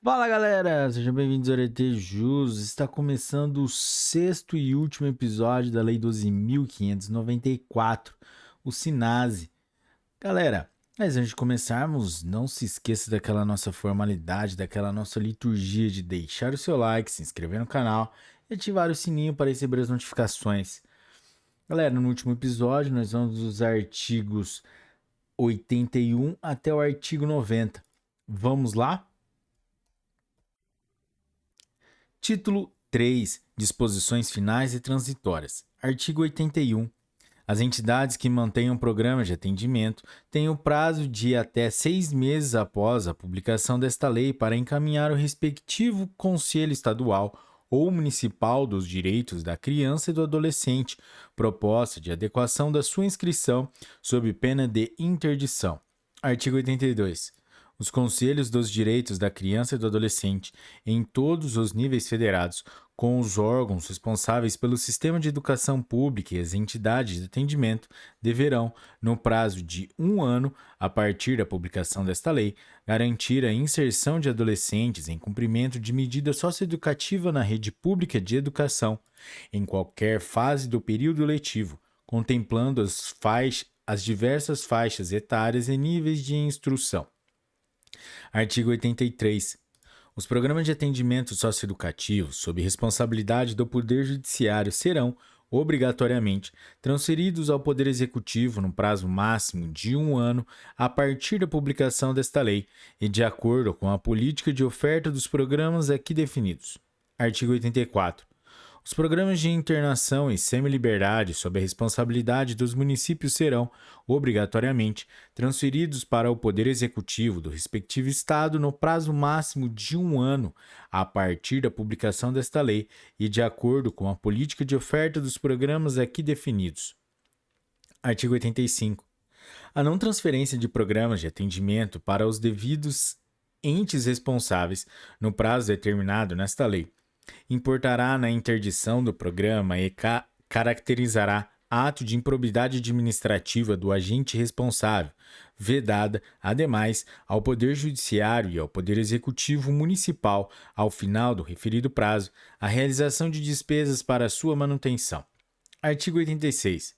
Fala galera, sejam bem-vindos ao RT Jus. Está começando o sexto e último episódio da Lei 12.594, o Sinase. Galera, mas antes de começarmos, não se esqueça daquela nossa formalidade, daquela nossa liturgia de deixar o seu like, se inscrever no canal e ativar o sininho para receber as notificações. Galera, no último episódio nós vamos dos artigos 81 até o artigo 90. Vamos lá? Título 3. Disposições finais e transitórias. Artigo 81. As entidades que mantenham programas de atendimento têm o prazo de até 6 meses após a publicação desta lei para encaminhar o respectivo Conselho Estadual ou Municipal dos Direitos da Criança e do Adolescente proposta de adequação da sua inscrição sob pena de interdição. Artigo 82. Os Conselhos dos Direitos da Criança e do Adolescente, em todos os níveis federados, com os órgãos responsáveis pelo sistema de educação pública e as entidades de atendimento, deverão, no prazo de 1 ano, a partir da publicação desta lei, garantir a inserção de adolescentes em cumprimento de medida socioeducativa na rede pública de educação, em qualquer fase do período letivo, contemplando as diversas faixas etárias e níveis de instrução. Artigo 83. Os programas de atendimento socioeducativo, sob responsabilidade do Poder Judiciário, serão, obrigatoriamente, transferidos ao Poder Executivo no prazo máximo de 1 ano a partir da publicação desta lei e de acordo com a política de oferta dos programas aqui definidos. Artigo 84. Os programas de internação e semi-liberdade sob a responsabilidade dos municípios serão, obrigatoriamente, transferidos para o Poder Executivo do respectivo Estado no prazo máximo de 1 ano, a partir da publicação desta lei e de acordo com a política de oferta dos programas aqui definidos. Artigo 85. A não transferência de programas de atendimento para os devidos entes responsáveis, no prazo determinado nesta lei, importará na interdição do programa e caracterizará ato de improbidade administrativa do agente responsável, vedada, ademais, ao Poder Judiciário e ao Poder Executivo Municipal, ao final do referido prazo, a realização de despesas para sua manutenção. Artigo 86.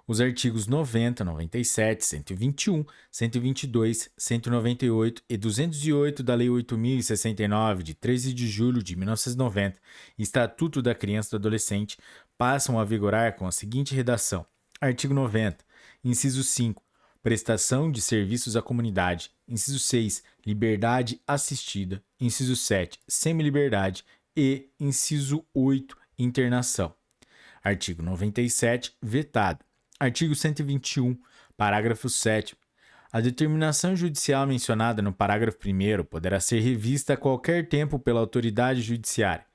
Os artigos 90, 97, 121, 122, 198 e 208 da Lei 8.069, de 13 de julho de 1990, Estatuto da Criança e do Adolescente, passam a vigorar com a seguinte redação. Artigo 90. Inciso 5. Prestação de serviços à comunidade. Inciso 6. Liberdade assistida. Inciso 7. Semi-liberdade. E, inciso 8. Internação. Artigo 97. Vetado. Artigo 121, parágrafo 7º. A determinação judicial mencionada no parágrafo 1º poderá ser revista a qualquer tempo pela autoridade judiciária.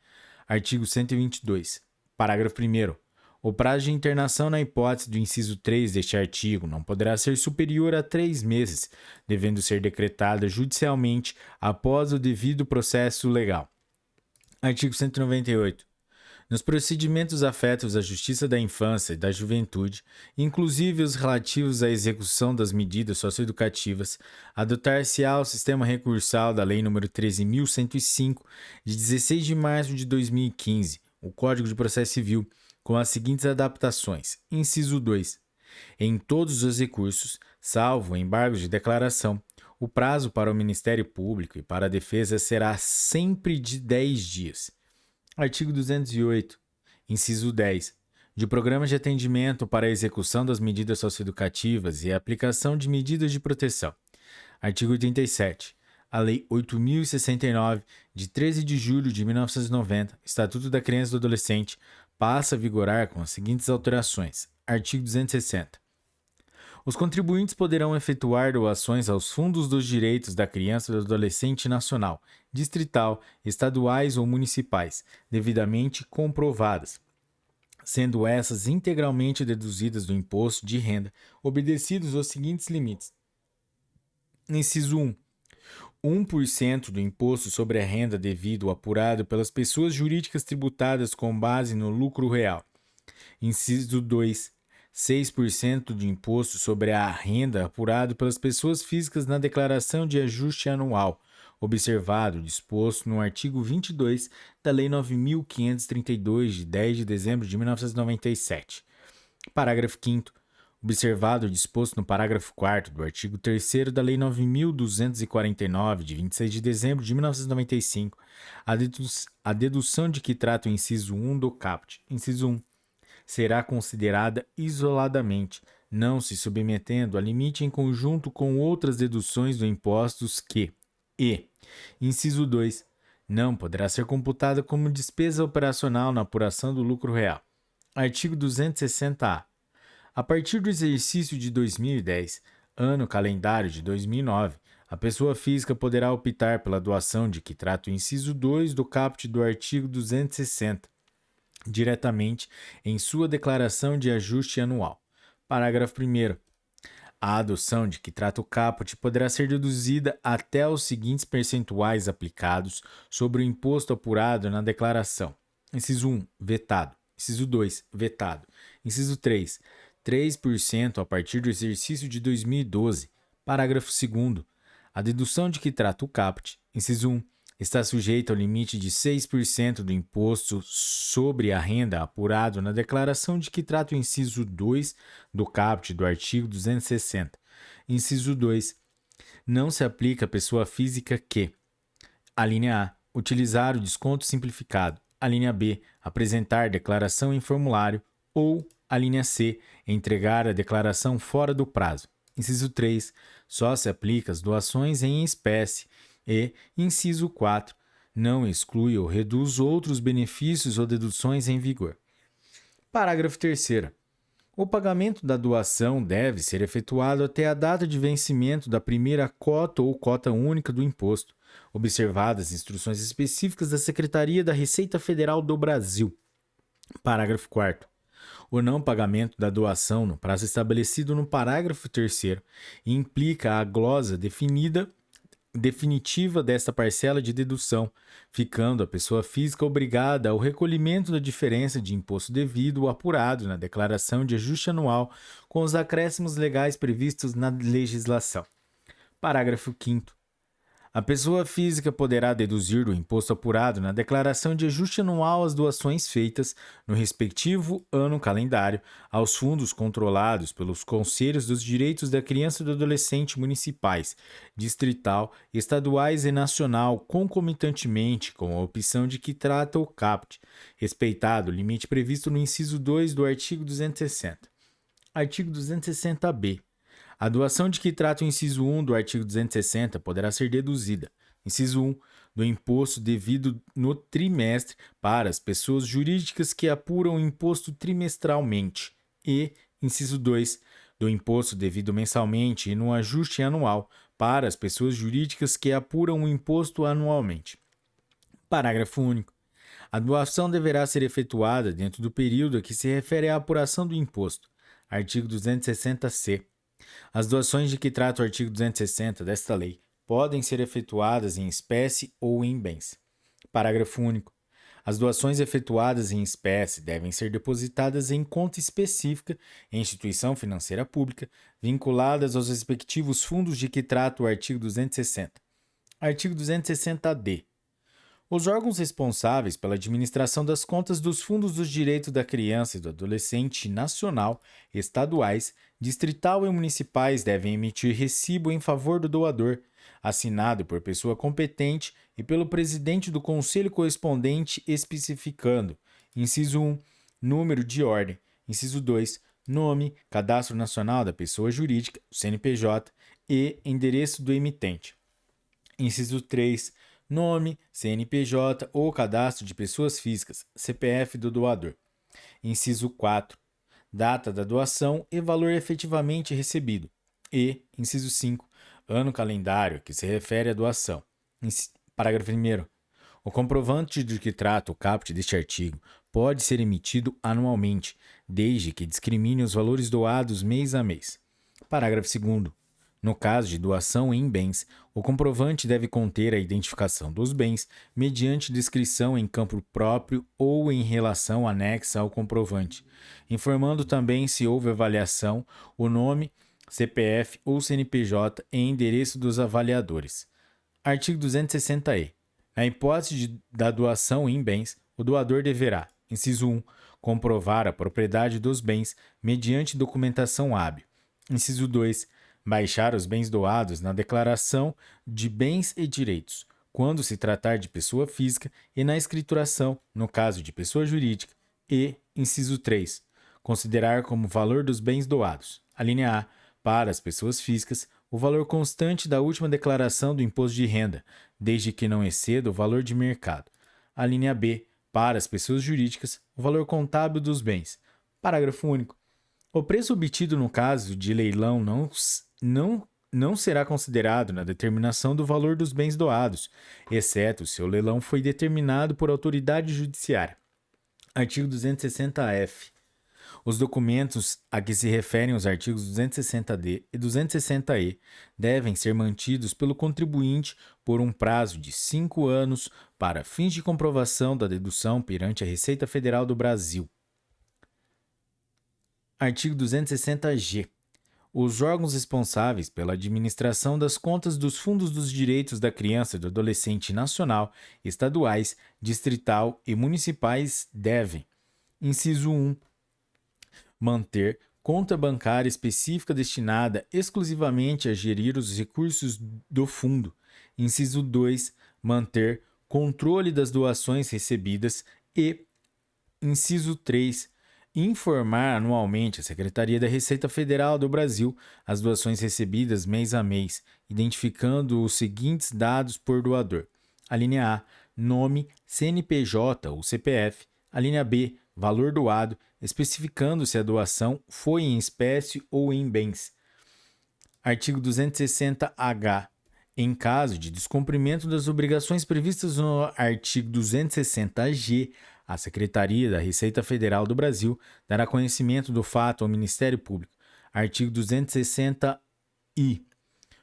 Artigo 122, parágrafo 1º. O prazo de internação na hipótese do inciso 3 deste artigo não poderá ser superior a 3 meses, devendo ser decretada judicialmente após o devido processo legal. Artigo 198. Nos procedimentos afetos à Justiça da Infância e da Juventude, inclusive os relativos à execução das medidas socioeducativas, adotar-se-á o sistema recursal da Lei nº 13.105, de 16 de março de 2015, o Código de Processo Civil, com as seguintes adaptações. Inciso 2. Em todos os recursos, salvo embargos de declaração, o prazo para o Ministério Público e para a defesa será sempre de 10 dias. Artigo 208, inciso 10. De programas de atendimento para a execução das medidas socioeducativas e a aplicação de medidas de proteção. Artigo 87. A Lei 8.069, de 13 de julho de 1990, Estatuto da Criança e do Adolescente, passa a vigorar com as seguintes alterações. Artigo 260. Os contribuintes poderão efetuar doações aos fundos dos direitos da criança e do adolescente nacional, distrital, estaduais ou municipais, devidamente comprovadas, sendo essas integralmente deduzidas do imposto de renda, obedecidos os seguintes limites. Inciso 1. 1% do imposto sobre a renda devido apurado pelas pessoas jurídicas tributadas com base no lucro real. Inciso 2. 6% de imposto sobre a renda apurado pelas pessoas físicas na declaração de ajuste anual, observado o disposto no artigo 22 da Lei 9.532, de 10 de dezembro de 1997. Parágrafo 5º. Observado o disposto no parágrafo 4º do artigo 3º da Lei 9.249, de 26 de dezembro de 1995, a dedução de que trata o inciso 1 do caput. Inciso 1. Será considerada isoladamente, não se submetendo a limite em conjunto com outras deduções do impostos que, e, inciso 2, não poderá ser computada como despesa operacional na apuração do lucro real. Artigo 260-A. A partir do exercício de 2010, ano calendário de 2009, a pessoa física poderá optar pela doação de que trata o inciso 2 do caput do artigo 260, diretamente em sua declaração de ajuste anual. Parágrafo 1º. A adoção de que trata o caput poderá ser deduzida até os seguintes percentuais aplicados sobre o imposto apurado na declaração. Inciso 1, vetado. Inciso 2, vetado. Inciso 3, 3% a partir do exercício de 2012. Parágrafo 2º. A dedução de que trata o caput, inciso 1, está sujeita ao limite de 6% do imposto sobre a renda apurado na declaração de que trata o inciso 2 do caput do artigo 260. Inciso 2. Não se aplica à pessoa física que: a linha A, utilizar o desconto simplificado; a linha B, apresentar declaração em formulário; ou a linha C, entregar a declaração fora do prazo. Inciso 3. Só se aplica às doações em espécie. E, inciso 4, não exclui ou reduz outros benefícios ou deduções em vigor. Parágrafo 3º. O pagamento da doação deve ser efetuado até a data de vencimento da primeira cota ou cota única do imposto, observadas instruções específicas da Secretaria da Receita Federal do Brasil. Parágrafo 4º. O não pagamento da doação no prazo estabelecido no parágrafo 3º implica a glosa definitiva desta parcela de dedução, ficando a pessoa física obrigada ao recolhimento da diferença de imposto devido ou apurado na declaração de ajuste anual com os acréscimos legais previstos na legislação. Parágrafo 5º. A pessoa física poderá deduzir do imposto apurado na declaração de ajuste anual as doações feitas no respectivo ano calendário aos fundos controlados pelos Conselhos dos Direitos da Criança e do Adolescente municipais, distrital, estaduais e nacional, concomitantemente com a opção de que trata o caput, respeitado o limite previsto no inciso 2 do artigo 260. Artigo 260-B. A doação de que trata o inciso 1 do artigo 260 poderá ser deduzida, inciso 1, do imposto devido no trimestre para as pessoas jurídicas que apuram o imposto trimestralmente e, inciso 2, do imposto devido mensalmente e no ajuste anual para as pessoas jurídicas que apuram o imposto anualmente. Parágrafo único. A doação deverá ser efetuada dentro do período a que se refere à apuração do imposto. Artigo 260-C. As doações de que trata o artigo 260 desta lei podem ser efetuadas em espécie ou em bens. Parágrafo único. As doações efetuadas em espécie devem ser depositadas em conta específica em instituição financeira pública, vinculadas aos respectivos fundos de que trata o artigo 260. Artigo 260-D. Os órgãos responsáveis pela administração das contas dos fundos dos direitos da criança e do adolescente nacional, estaduais, distrital e municipais devem emitir recibo em favor do doador, assinado por pessoa competente e pelo presidente do conselho correspondente, especificando: inciso 1, número de ordem; inciso 2, nome, cadastro nacional da pessoa jurídica, CNPJ, e endereço do emitente; inciso 3, nome, CNPJ ou cadastro de pessoas físicas, CPF do doador; inciso 4, data da doação e valor efetivamente recebido; e, inciso 5, ano calendário que se refere à doação. Parágrafo 1º. O comprovante de que trata o caput deste artigo pode ser emitido anualmente, desde que discrimine os valores doados mês a mês. Parágrafo 2º. No caso de doação em bens, o comprovante deve conter a identificação dos bens mediante descrição em campo próprio ou em relação anexa ao comprovante, informando também se houve avaliação, o nome, CPF ou CNPJ e endereço dos avaliadores. Artigo 260-E. Na hipótese da doação em bens, o doador deverá, inciso 1, comprovar a propriedade dos bens mediante documentação hábil. Inciso 2, baixar os bens doados na declaração de bens e direitos, quando se tratar de pessoa física, e na escrituração, no caso de pessoa jurídica. E, inciso 3, considerar como valor dos bens doados, a linha A, para as pessoas físicas, o valor constante da última declaração do imposto de renda, desde que não exceda o valor de mercado. A linha B, para as pessoas jurídicas, o valor contábil dos bens. Parágrafo único. O preço obtido no caso de leilão não será considerado na determinação do valor dos bens doados, exceto se o leilão foi determinado por autoridade judiciária. Artigo 260-F. Os documentos a que se referem os artigos 260-D e 260-E devem ser mantidos pelo contribuinte por um prazo de 5 anos para fins de comprovação da dedução perante a Receita Federal do Brasil. Artigo 260-G. Os órgãos responsáveis pela administração das contas dos fundos dos direitos da criança e do adolescente nacional, estaduais, distrital e municipais devem, inciso 1, manter conta bancária específica destinada exclusivamente a gerir os recursos do fundo. Inciso 2, manter controle das doações recebidas e, inciso 3, informar anualmente a Secretaria da Receita Federal do Brasil as doações recebidas mês a mês, identificando os seguintes dados por doador. A linha A, nome, CNPJ ou CPF. A linha B, valor doado, especificando se a doação foi em espécie ou em bens. Artigo 260-H. Em caso de descumprimento das obrigações previstas no artigo 260-G, a Secretaria da Receita Federal do Brasil dará conhecimento do fato ao Ministério Público. Artigo 260-I.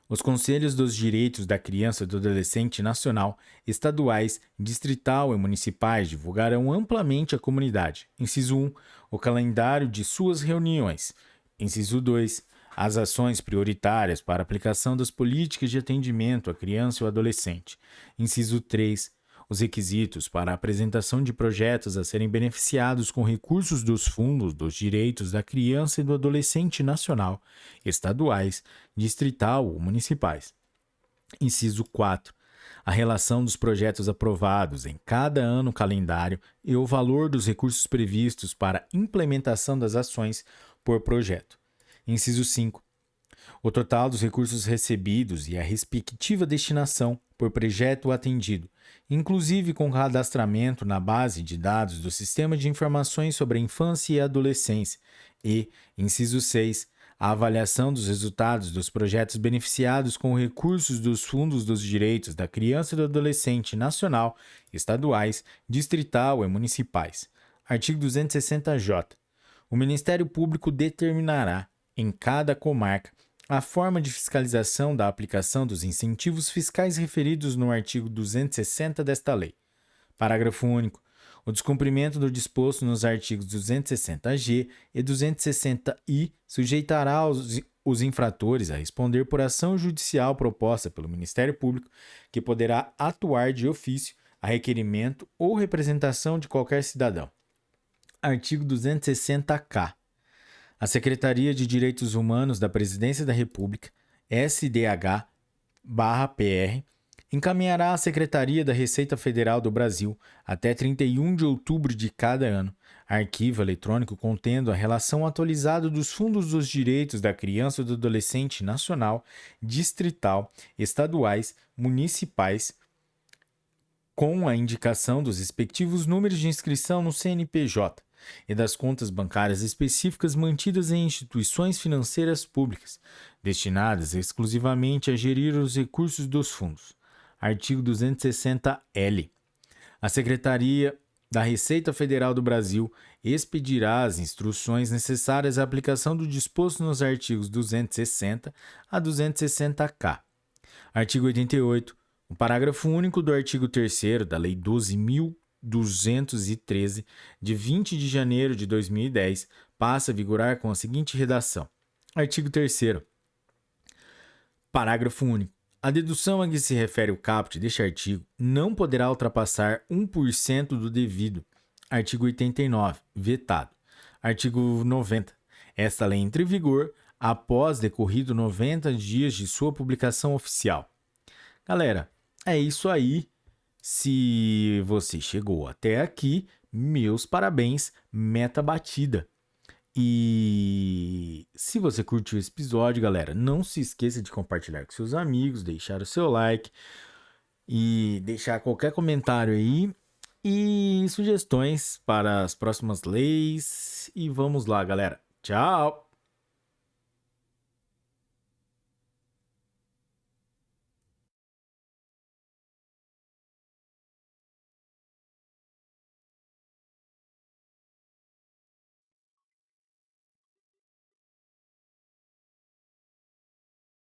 Os Conselhos dos Direitos da Criança e do Adolescente Nacional, estaduais, distrital e municipais divulgarão amplamente à comunidade. Inciso 1. O calendário de suas reuniões. Inciso 2. As ações prioritárias para a aplicação das políticas de atendimento à criança e ao adolescente. Inciso 3. Os requisitos para a apresentação de projetos a serem beneficiados com recursos dos fundos dos direitos da criança e do adolescente nacional, estaduais, distrital ou municipais. Inciso 4. A relação dos projetos aprovados em cada ano calendário e o valor dos recursos previstos para implementação das ações por projeto. Inciso 5. O total dos recursos recebidos e a respectiva destinação por projeto atendido, inclusive com cadastramento na base de dados do Sistema de Informações sobre a Infância e a Adolescência. E, inciso 6, a avaliação dos resultados dos projetos beneficiados com recursos dos fundos dos direitos da criança e do adolescente nacional, estaduais, distrital e municipais. Artigo 260-J. O Ministério Público determinará, em cada comarca, a forma de fiscalização da aplicação dos incentivos fiscais referidos no artigo 260 desta lei. Parágrafo único. O descumprimento do disposto nos artigos 260-G e 260-I sujeitará os infratores a responder por ação judicial proposta pelo Ministério Público, que poderá atuar de ofício a requerimento ou representação de qualquer cidadão. Artigo 260-K. A Secretaria de Direitos Humanos da Presidência da República, SDH-PR, encaminhará à Secretaria da Receita Federal do Brasil, até 31 de outubro de cada ano, arquivo eletrônico contendo a relação atualizada dos fundos dos direitos da criança e do adolescente nacional, distrital, estaduais, municipais, com a indicação dos respectivos números de inscrição no CNPJ e das contas bancárias específicas mantidas em instituições financeiras públicas, destinadas exclusivamente a gerir os recursos dos fundos. Artigo 260-L. A Secretaria da Receita Federal do Brasil expedirá as instruções necessárias à aplicação do disposto nos artigos 260 a 260-K. Artigo 88. O parágrafo único do artigo 3º da Lei 12.213, de 20 de janeiro de 2010, passa a vigorar com a seguinte redação. Artigo 3º. Parágrafo único. A dedução a que se refere o caput deste artigo não poderá ultrapassar 1% do devido. Artigo 89, vetado. Artigo 90. Esta lei entra em vigor após decorrido 90 dias de sua publicação oficial. Galera, é isso aí. Se você chegou até aqui, meus parabéns, meta batida. E se você curtiu esse episódio, galera, não se esqueça de compartilhar com seus amigos, deixar o seu like e deixar qualquer comentário aí e sugestões para as próximas leis. E vamos lá, galera. Tchau!